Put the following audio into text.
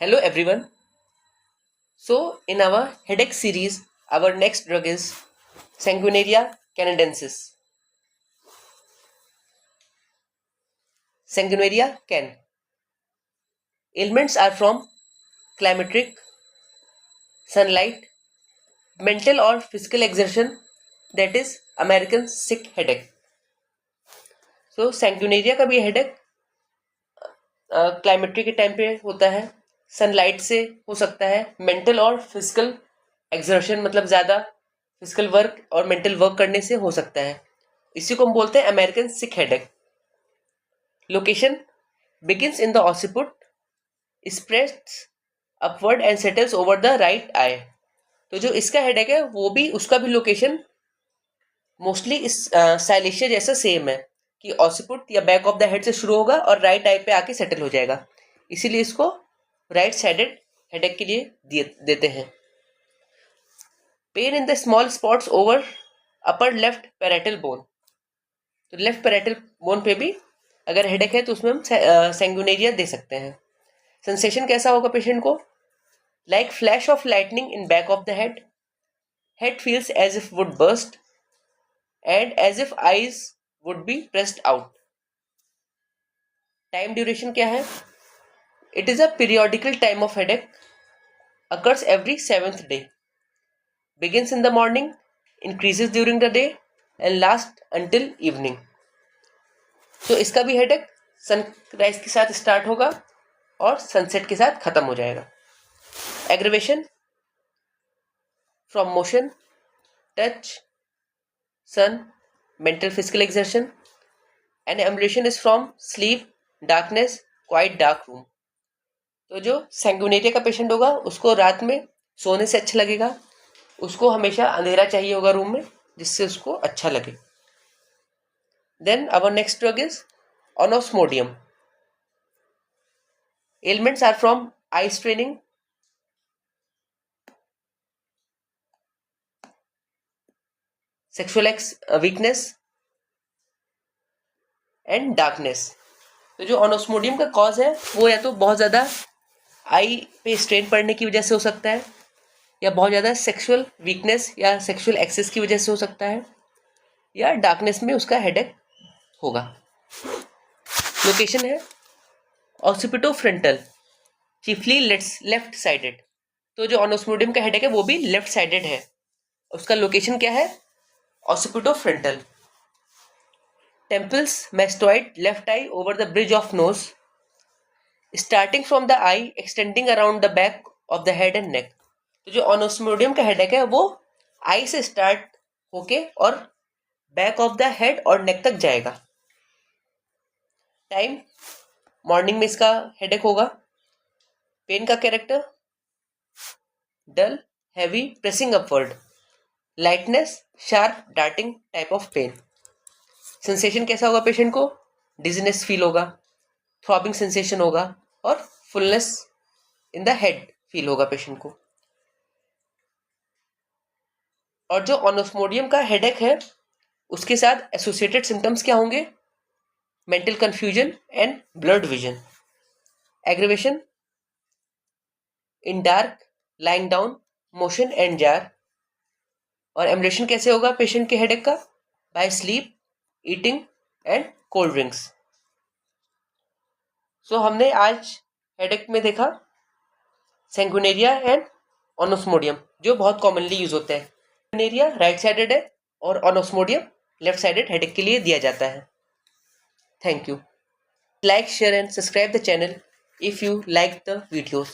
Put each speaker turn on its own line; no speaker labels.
Hello everyone. So in our headache series, our next drug is Sanguinaria canadensis. Sanguinaria can. Ailments are from climacteric, sunlight, mental or physical exertion, that is American sick headache. So sanguinaria का भी headache क्लाइमेट्री के time पे होता है, sunlight से हो सकता है, मेंटल और फिजिकल एक्सर्शन मतलब ज़्यादा फिजिकल वर्क और मेंटल वर्क करने से हो सकता है. इसी को हम बोलते हैं American sick headache. Location begins in the occiput, spreads upward and settles over the right eye. तो जो इसका हेडेक है वो भी उसका भी लोकेशन मोस्टली इस साइलेशिया जैसा सेम है कि ऑसिपुट या बैक ऑफ द हेड से शुरू होगा और राइट आई पे आके सेटल हो जाएगा. इसीलिए इसको राइट साइडेड हेडेक के लिए देते हैं. Pain in the small spots over upper left parietal bone. तो लेफ्ट पैराइटल बोन पे भी अगर हेडेक है तो उसमें हम सैंगुनेरिया दे सकते हैं. सेंसेशन कैसा होगा पेशेंट को? Like flash of lightning in back of the head. Head feels as if would burst and as if eyes would be pressed out. Time duration क्या है? It is a periodical time of headache, occurs every 7th day, begins in the morning, increases during the day and lasts until evening. तो इसका भी headache sunrise के साथ start होगा और sunset के साथ खत्म हो जाएगा. Aggravation from motion, touch, sun, mental physical exertion, and ambulation is from sleep, darkness, quite dark room. तो जो सैंगुनेरिया का पेशेंट होगा उसको रात में सोने से अच्छा लगेगा, उसको हमेशा अंधेरा चाहिए होगा रूम में जिससे उसको अच्छा लगे. Then our next drug is onosmodium. Elements are from eye straining, sexual weakness and darkness. तो जो ऑनोस्मोडियम का कॉज है वो या तो बहुत ज़्यादा आई पे स्ट्रेन पड़ने की वजह से हो सकता है, या बहुत ज़्यादा सेक्सुअल वीकनेस या सेक्सुअल एक्सेस की वजह से हो सकता है, या डार्कनेस में उसका हेडेक होगा. लोकेशन है ऑसिपिटोफ्रंटल, चीफली लेफ्ट साइडेड. तो जो ऑनोस्मोडियम का हेडेक है वो भी लेफ्ट साइडेड है. उसका लोकेशन क्या है? Occipitofrontal. Temples mastoid, left eye over the bridge of nose, starting from the eye, extending around the back of the head and neck. तो जो ऑनोस्मोडियम का हेडेक है वो आई से स्टार्ट होके और बैक ऑफ द हेड और नेक तक जाएगा. टाइम मॉर्निंग में इसका हेडेक होगा. पेन का character dull, heavy, pressing upward, lightness, sharp darting type of pain. Sensation कैसा होगा पेशेंट को? डिजीनेस फील होगा, थ्रॉबिंग सेंसेशन होगा और fullness in the head feel होगा पेशेंट को. और जो ऑनोस्मोडियम का हेडेक है उसके साथ एसोसिएटेड सिम्टम्स क्या होंगे? Mental confusion and blurred vision. Aggravation in dark, lying down, motion and jar. और एम्बुलेशन कैसे होगा पेशेंट के हेडेक का? By sleep, eating and cold drinks. So हमने आज हेडेक में देखा सैंगुनेरिया एंड ऑनोस्मोडियम जो बहुत कॉमनली यूज होते हैं. सैंगुनेरिया राइट साइडेड है और ऑनोस्मोडियम लेफ्ट साइडेड हेडेक के लिए दिया जाता है. Thank you. Like, share and subscribe the channel if you like the videos.